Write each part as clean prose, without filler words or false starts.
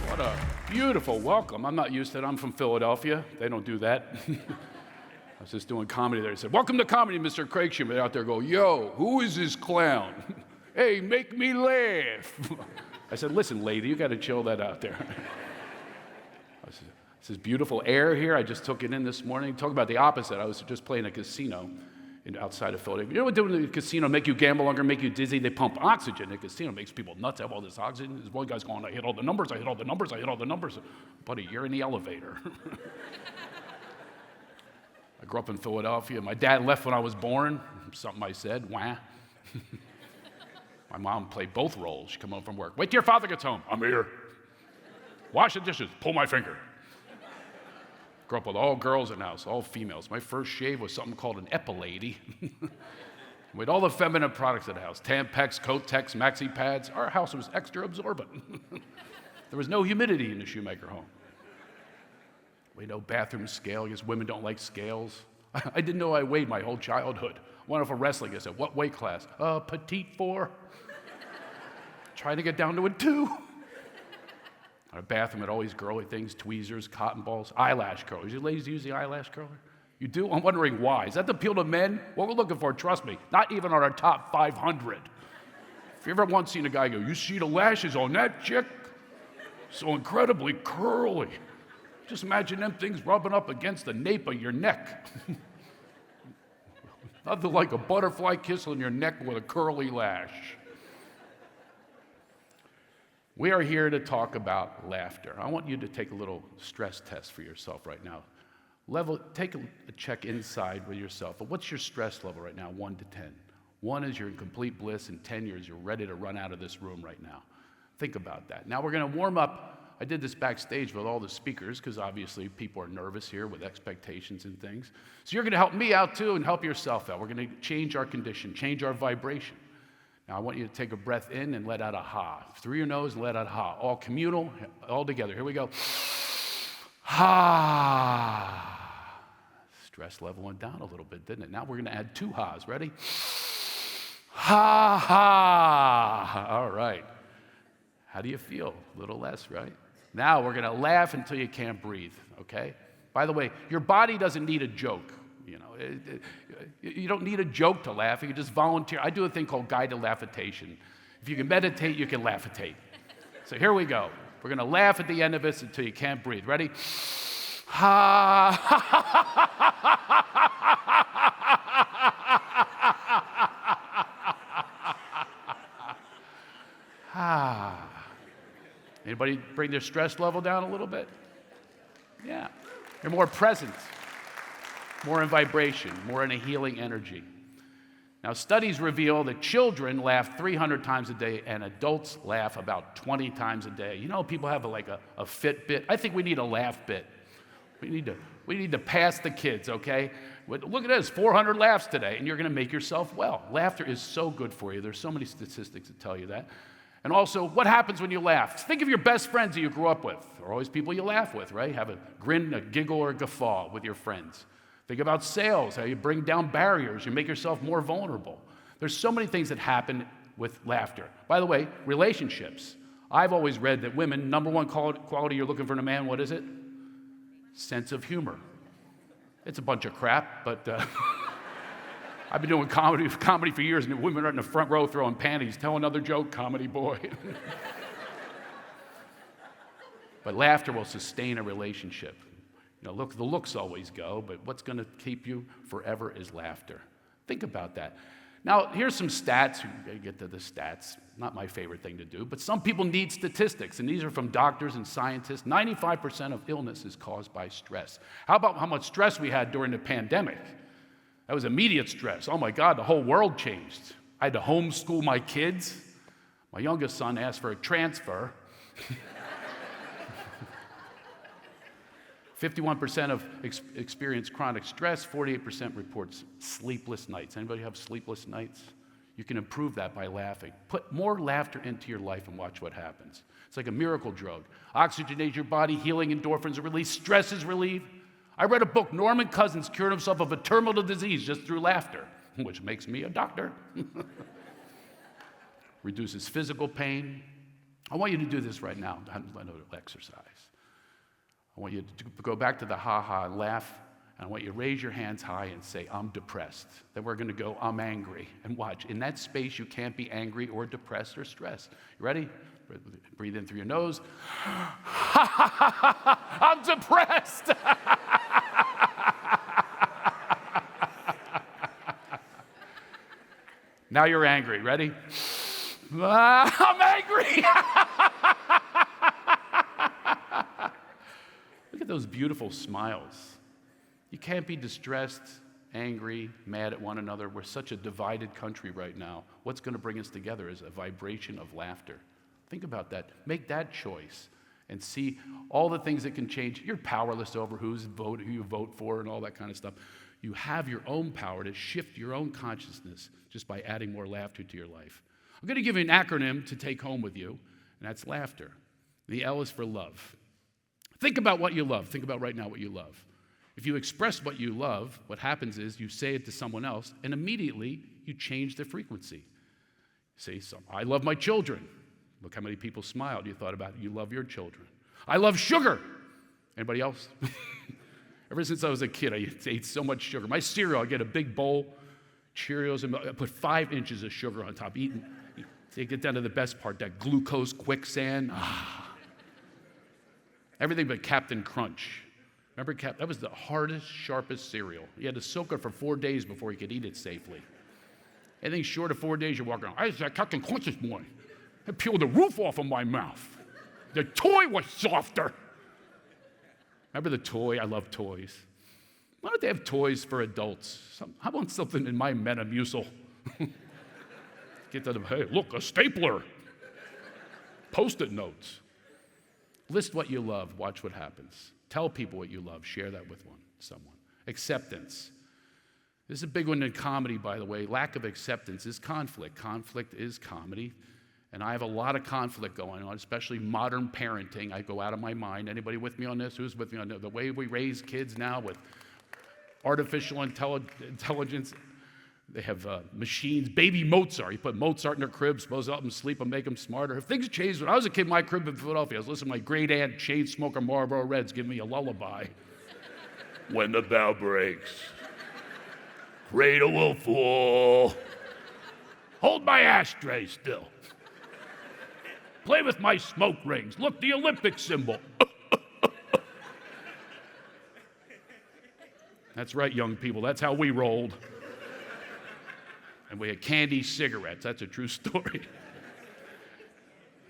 What a beautiful welcome. I'm not used to it. I'm from Philadelphia. They don't do that. I was just doing comedy there. He said, "Welcome to comedy, Mr. Craig Schmidt." Out there go, "Yo, who is this clown? Hey, make me laugh." I said, "Listen, lady, you got to chill that out there." This is beautiful air here. I just took it in this morning. Talk about the opposite. I was just playing a casino outside of Philadelphia. You know what doing in the casino make you gamble longer, make you dizzy? They pump oxygen in the casino. It makes people nuts, have all this oxygen. This one guy's going, "I hit all the numbers, I hit all the numbers, I hit all the numbers." Buddy, you're in the elevator. I grew up in Philadelphia. My dad left when I was born. Something I said, wah. My mom played both roles. She'd come home from work. "Wait till your father gets home." "I'm here." "Wash the dishes." "Pull my finger." Grew up with all girls in the house, all females. My first shave was something called an Epilady. We had all the feminine products in the house: Tampax, Kotex, Maxi pads. Our house was extra absorbent. There was no humidity in the Shoemaker home. We had no bathroom scale. I guess women don't like scales. I didn't know I weighed my whole childhood. Went off for wrestling. I said, "What weight class?" "Petite 4. Trying to get down to a 2. Our bathroom had all these girly things: tweezers, cotton balls, eyelash curlers. You ladies use the eyelash curler? You do? I'm wondering why. Is that the appeal to men? What we're looking for, trust me, not even on our top 500. If you ever once seen a guy go, "You see the lashes on that chick? So incredibly curly." Just imagine them things rubbing up against the nape of your neck. Nothing like a butterfly kiss on your neck with a curly lash. We are here to talk about laughter. I want you to take a little stress test for yourself right now. Take a check inside with yourself. But what's your stress level right now, 1 to 10? 1 is you're in complete bliss, and 10 years you're ready to run out of this room right now. Think about that. Now we're going to warm up. I did this backstage with all the speakers because obviously people are nervous here with expectations and things. So you're going to help me out too and help yourself out. We're going to change our condition, change our vibration. Now, I want you to take a breath in and let out a ha. Through your nose and let out a ha. All communal, all together. Here we go. Ha. Stress level went down a little bit, didn't it? Now we're going to add 2 ha's. Ready? Ha, ha. All right. How do you feel? A little less, right? Now we're going to laugh until you can't breathe, okay? By the way, your body doesn't need a joke. You don't need a joke to laugh. You can just volunteer. I do a thing called guided laughitation. If you can meditate, you can laughitate. So here we go. We're going to laugh at the end of this until you can't breathe. Ready? Ha. Ha. Anybody bring their stress level down a little bit? Yeah. You're more present. More in vibration, more in a healing energy. Now, studies reveal that children laugh 300 times a day and adults laugh about 20 times a day. You know, people have a Fitbit. I think we need a laugh bit. We need to pass the kids, okay? Look at this, 400 laughs today, and you're going to make yourself well. Laughter is so good for you. There's so many statistics that tell you that. And also, what happens when you laugh? Think of your best friends that you grew up with. They're always people you laugh with, right? Have a grin, a giggle, or a guffaw with your friends. Think about sales, how you bring down barriers, you make yourself more vulnerable. There's so many things that happen with laughter. By the way, relationships. I've always read that women, number 1 quality you're looking for in a man, what is it? Sense of humor. It's a bunch of crap, but I've been doing comedy for years, and women are in the front row throwing panties. Tell another joke, comedy boy. But laughter will sustain a relationship. Look, the looks always go, but what's going to keep you forever is laughter. Think about that. Now, here's some stats. We get to the stats. Not my favorite thing to do, but some people need statistics, and these are from doctors and scientists. 95% of illness is caused by stress. How about how much stress we had during the pandemic? That was immediate stress. Oh my God, the whole world changed. I had to homeschool my kids. My youngest son asked for a transfer. 51% of experience chronic stress, 48% reports sleepless nights. Anybody have sleepless nights? You can improve that by laughing. Put more laughter into your life and watch what happens. It's like a miracle drug. Oxygenates your body, healing endorphins are released, stress is relieved. I read a book, Norman Cousins cured himself of a terminal disease just through laughter, which makes me a doctor. Reduces physical pain, I want you to do this right now. I know exercise. I want you to go back to the ha-ha and laugh. And I want you to raise your hands high and say, I'm depressed. Then we're going to go, I'm angry. And watch. In that space, you can't be angry or depressed or stressed. You ready? Breathe in through your nose. I'm depressed. Now you're angry. Ready? I'm angry. Look at those beautiful smiles. You can't be distressed, angry, mad at one another. We're such a divided country right now. What's going to bring us together is a vibration of laughter. Think about that. Make that choice and see all the things that can change. You're powerless over who you vote for and all that kind of stuff. You have your own power to shift your own consciousness just by adding more laughter to your life. I'm going to give you an acronym to take home with you, and that's laughter. The L is for love. Think about what you love. Think about right now what you love. If you express what you love, what happens is you say it to someone else, and immediately you change the frequency. Say, I love my children. Look how many people smiled. You thought about it. You love your children. I love sugar. Anybody else? Ever since I was a kid, I ate so much sugar. My cereal, I get a big bowl, Cheerios, and I put 5 inches of sugar on top. They get down to the best part, that glucose quicksand. Everything but Captain Crunch. Remember, that was the hardest, sharpest cereal. You had to soak it for 4 days before you could eat it safely. Anything short of 4 days, you're walking around. I just had Captain Crunch this morning. It peeled the roof off of my mouth. The toy was softer. Remember the toy? I love toys. Why don't they have toys for adults? How about something in my Metamucil? Get to them, hey, look, a stapler. Post-it notes. List what you love. Watch what happens. Tell people what you love. Share that with someone. Acceptance. This is a big one in comedy, by the way. Lack of acceptance is conflict. Conflict is comedy. And I have a lot of conflict going on, especially modern parenting. I go out of my mind. Anybody with me on this? Who's with me on this? The way we raise kids now with artificial intelligence. They have machines. Baby Mozart. You put Mozart in their crib, supposed to help them sleep and make them smarter. If things changed, when I was a kid, my crib in Philadelphia, I was listening to my great aunt, chain smoker Marlboro Reds, give me a lullaby. When the bell breaks, cradle will fall. Hold my ashtray still. Play with my smoke rings. Look, the Olympic symbol. That's right, young people. That's how we rolled. And we had candy cigarettes. That's a true story.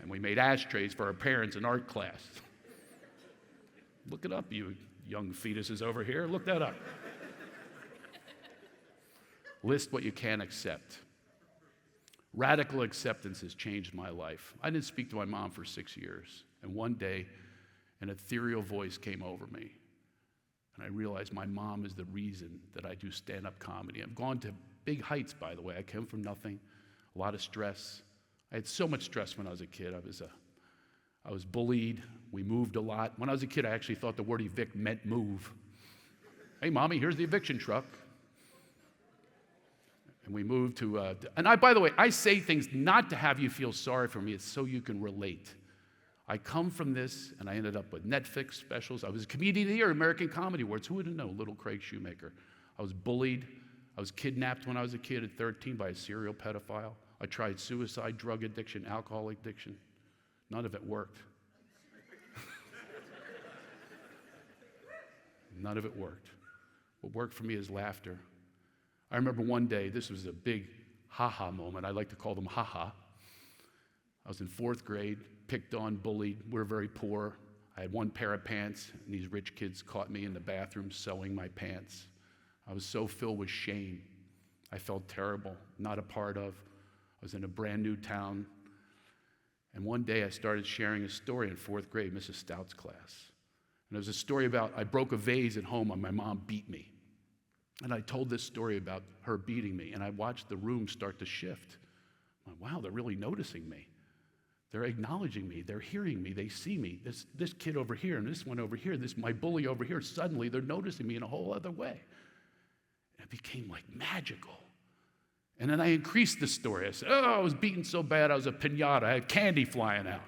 And we made ashtrays for our parents in art class. Look it up, you young fetuses over here. Look that up. List what you can't accept. Radical acceptance has changed my life. I didn't speak to my mom for 6 years. And one day, an ethereal voice came over me. And I realized my mom is the reason that I do stand-up comedy. I've gone to big heights, by the way. I came from nothing, a lot of stress. I had so much stress when I was a kid. I was bullied. We moved a lot. When I was a kid, I actually thought the word evict meant move. Hey, Mommy, here's the eviction truck. And we moved to, by the way, I say things not to have you feel sorry for me. It's so you can relate. I come from this, and I ended up with Netflix specials. I was a Comedian of the Year, American Comedy Awards. Who would have known? Little Craig Shoemaker. I was bullied. I was kidnapped when I was a kid at 13 by a serial pedophile. I tried suicide, drug addiction, alcohol addiction. None of it worked. None of it worked. What worked for me is laughter. I remember one day, this was a big ha-ha moment. I like to call them ha-ha. I was in 4th grade, picked on, bullied. We were very poor. I had one pair of pants, and these rich kids caught me in the bathroom sewing my pants. I was so filled with shame. I felt terrible, not a part of. I was in a brand new town. And one day I started sharing a story in 4th grade, Mrs. Stout's class. And it was a story about I broke a vase at home and my mom beat me. And I told this story about her beating me, and I watched the room start to shift. I'm like, wow, they're really noticing me. They're acknowledging me. They're hearing me. They see me. This kid over here and this one over here, my bully over here, suddenly they're noticing me in a whole other way. And it became like magical. And then I increased the story. I said, I was beaten so bad I was a piñata. I had candy flying out.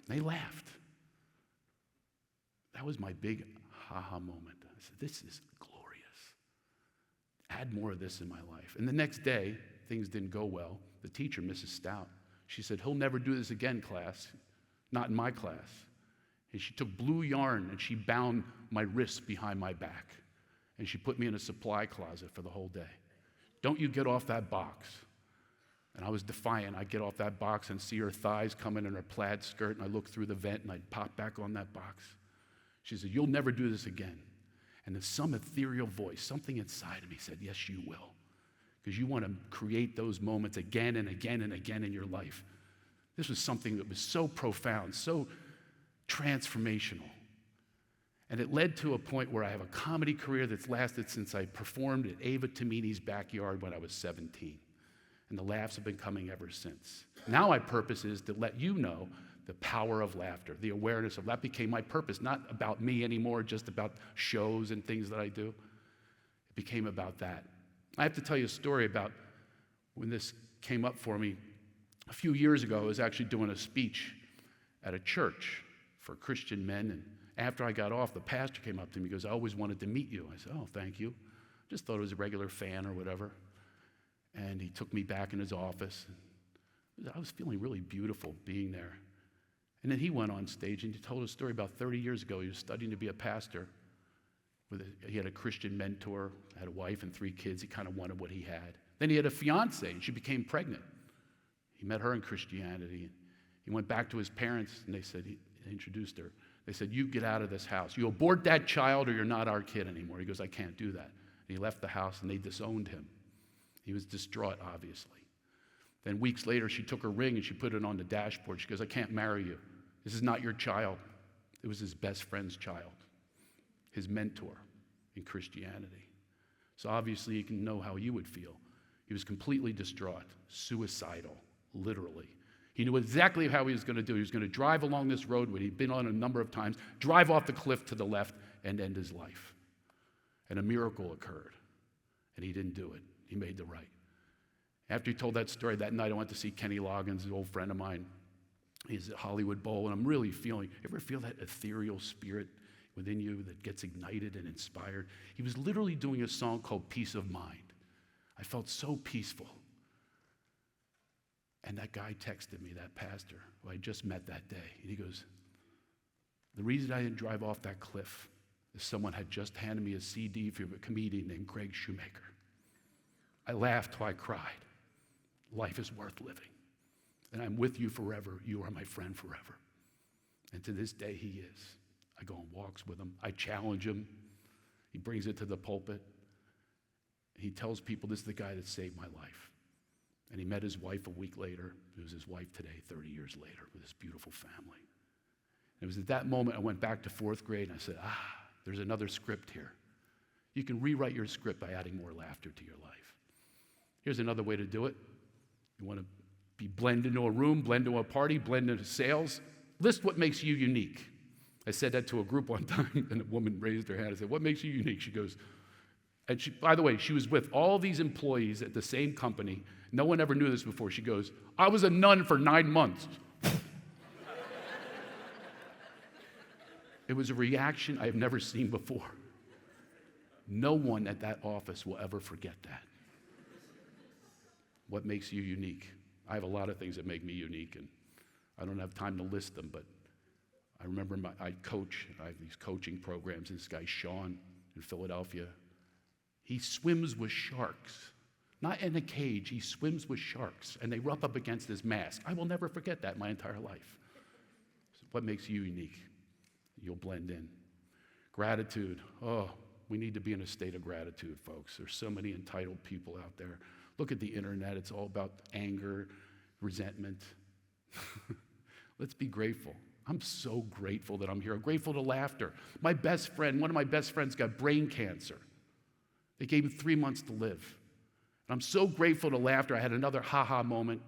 They laughed. That was my big ha-ha moment. I said, this is glorious. Add more of this in my life. And the next day, things didn't go well. The teacher, Mrs. Stout, she said, he'll never do this again, class. Not in my class. And she took blue yarn and she bound my wrists behind my back. And she put me in a supply closet for the whole day. Don't you get off that box. And I was defiant. I'd get off that box and see her thighs coming in her plaid skirt, and I look through the vent and I'd pop back on that box. She said, you'll never do this again. And then some ethereal voice, something inside of me said, yes, you will. Because you want to create those moments again and again and again in your life. This was something that was so profound, so transformational. And it led to a point where I have a comedy career that's lasted since I performed at Ava Tomini's backyard when I was 17. And the laughs have been coming ever since. Now my purpose is to let you know the power of laughter, the awareness of that became my purpose, not about me anymore, just about shows and things that I do. It became about that. I have to tell you a story about when this came up for me. A few years ago, I was actually doing a speech at a church for Christian men, and after I got off, the pastor came up to me and goes, I always wanted to meet you. I said, oh, thank you. Just thought I was a regular fan or whatever. And he took me back in his office. I was feeling really beautiful being there. And then he went on stage and he told a story about 30 years ago. He was studying to be a pastor. He had a Christian mentor, had a wife and 3 kids. He kind of wanted what he had. Then he had a fiance and she became pregnant. He met her in Christianity. He went back to his parents and they said, he introduced her. They said, you get out of this house. You abort that child or you're not our kid anymore. He goes, I can't do that. And he left the house and they disowned him. He was distraught, obviously. Then weeks later, she took her ring and she put it on the dashboard. She goes, I can't marry you. This is not your child. It was his best friend's child, his mentor in Christianity. So obviously, you can know how you would feel. He was completely distraught, suicidal, literally. He knew exactly how he was going to do it. He was going to drive along this road where he'd been on a number of times, drive off the cliff to the left, and end his life. And a miracle occurred, and he didn't do it. He made the right. After he told that story, that night I went to see Kenny Loggins, an old friend of mine. He's at Hollywood Bowl, and I'm really feeling, ever feel that ethereal spirit within you that gets ignited and inspired? He was literally doing a song called Peace of Mind. I felt so peaceful. And that guy texted me, that pastor, who I just met that day, and he goes, the reason I didn't drive off that cliff is someone had just handed me a CD from a comedian named Greg Shoemaker. I laughed till I cried. Life is worth living. And I'm with you forever. You are my friend forever. And to this day, he is. I go on walks with him. I challenge him. He brings it to the pulpit. He tells people, this is the guy that saved my life. And he met his wife a week later. It was his wife today, 30 years later, with this beautiful family. And it was at that moment I went back to 4th grade and I said, there's another script here. You can rewrite your script by adding more laughter to your life. Here's another way to do it. You want to blend into a room, blend into a party, blend into sales. List what makes you unique. I said that to a group one time, and a woman raised her hand and said, what makes you unique? She goes, and she, by the way, she was with all these employees at the same company. No one ever knew this before. She goes, I was a nun for 9 months. It was a reaction I have never seen before. No one at that office will ever forget that. What makes you unique? I have a lot of things that make me unique, and I don't have time to list them, but I remember I have these coaching programs. This guy, Sean, in Philadelphia, he swims with sharks. Not in a cage, he swims with sharks, and they rub up against his mask. I will never forget that my entire life. So what makes you unique? You'll blend in. Gratitude. Oh, we need to be in a state of gratitude, folks. There's so many entitled people out there. Look at the internet. It's all about anger, resentment. Let's be grateful. I'm so grateful that I'm here. I'm grateful to laughter. My best friend, one of my best friends got brain cancer. They gave him 3 months to live. And I'm so grateful to laughter. I had another ha-ha moment.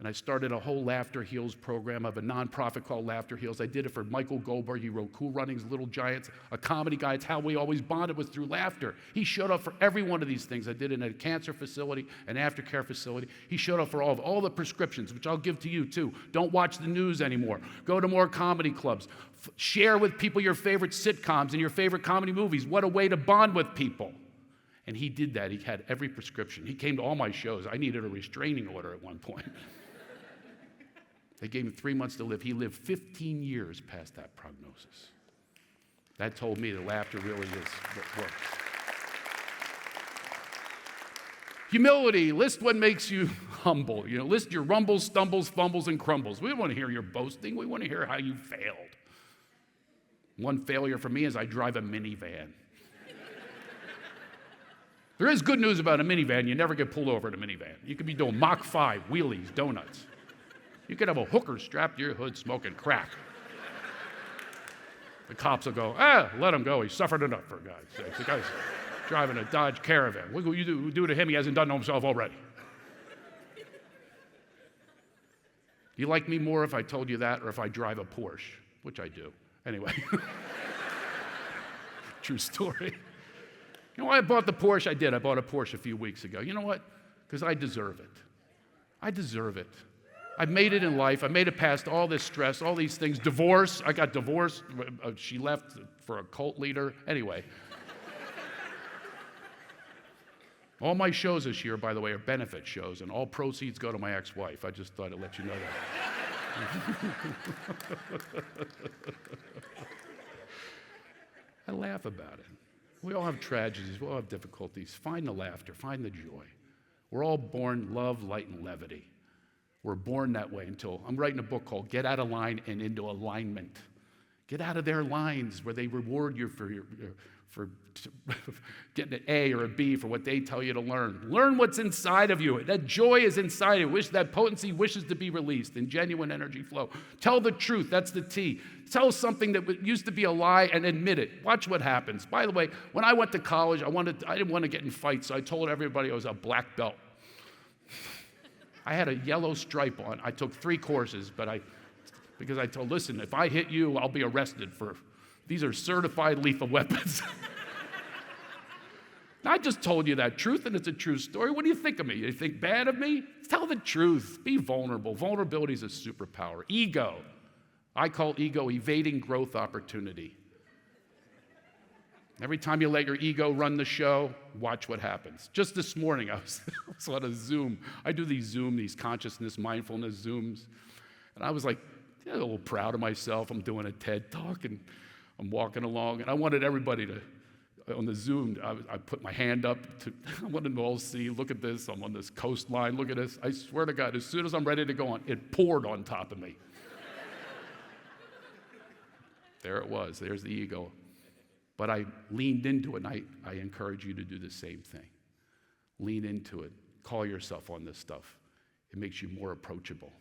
And I started a whole Laughter Heals program of a nonprofit called Laughter Heals. I did it for Michael Goldberg. He wrote Cool Runnings, Little Giants, a comedy guy. It's how we always bonded, was through laughter. He showed up for every one of these things. I did it in a cancer facility, an aftercare facility. He showed up for all the prescriptions, which I'll give to you too. Don't watch the news anymore. Go to more comedy clubs. Share with people your favorite sitcoms and your favorite comedy movies. What a way to bond with people. And he did that. He had every prescription. He came to all my shows. I needed a restraining order at one point. They gave him 3 months to live. He lived 15 years past that prognosis. That told me that laughter really is what works. Humility. List what makes you humble. List your rumbles, stumbles, fumbles, and crumbles. We don't want to hear your boasting. We want to hear how you failed. One failure for me is I drive a minivan. There is good news about a minivan. You never get pulled over in a minivan. You could be doing Mach 5, wheelies, donuts. You could have a hooker strapped to your hood smoking crack. The cops will go, let him go. He suffered enough, for God's sake. The guy's driving a Dodge Caravan. What will you do to him? He hasn't done to himself already. You like me more if I told you that or if I drive a Porsche, which I do. Anyway. True story. You know why I bought the Porsche? I did. I bought a Porsche a few weeks ago. You know what? Because I deserve it. I deserve it. I've made it in life. I made it past all this stress, all these things. Divorce. I got divorced. She left for a cult leader. Anyway. All my shows this year, by the way, are benefit shows, and all proceeds go to my ex-wife. I just thought I'd let you know that. I laugh about it. We all have tragedies. We all have difficulties. Find the laughter. Find the joy. We're all born love, light, and levity. We're born that way until I'm writing a book called Get Out of Line and Into Alignment. Get out of their lines where they reward you for getting an A or a B for what they tell you to learn. Learn what's inside of you. That joy is inside you. That potency wishes to be released in genuine energy flow. Tell the truth. That's the T. Tell something that used to be a lie and admit it. Watch what happens. By the way, when I went to college, I didn't want to get in fights, so I told everybody I was a black belt. I had a yellow stripe on. I took 3 courses, because I told, listen, if I hit you, I'll be arrested these are certified lethal weapons. I just told you that truth, and it's a true story. What do you think of me? You think bad of me? Tell the truth. Be vulnerable. Vulnerability is a superpower. Ego. I call ego evading growth opportunity. Every time you let your ego run the show, watch what happens. Just this morning, I was on a Zoom. I do these consciousness, mindfulness Zooms. And I was like, a little proud of myself. I'm doing a TED Talk, and I'm walking along. And I wanted everybody on the Zoom, I put my hand up. I wanted them to all see, look at this. I'm on this coastline. Look at this. I swear to God, as soon as I'm ready to go on, it poured on top of me. There it was. There's the ego. But I leaned into it, and I encourage you to do the same thing. Lean into it. Call yourself on this stuff. It makes you more approachable.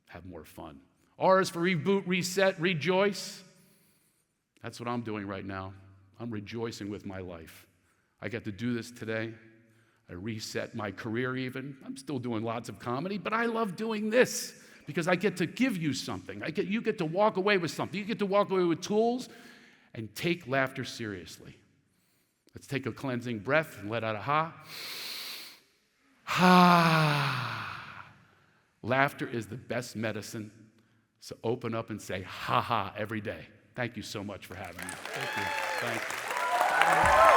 Have more fun. R is for reboot, reset, rejoice. That's what I'm doing right now. I'm rejoicing with my life. I got to do this today. I reset my career even. I'm still doing lots of comedy, but I love doing this because I get to give you something. You get to walk away with something. You get to walk away with tools and take laughter seriously. Let's take a cleansing breath and let out a ha. Ha. Laughter is the best medicine. So open up and say ha ha every day. Thank you so much for having me. Thank you. Thank you.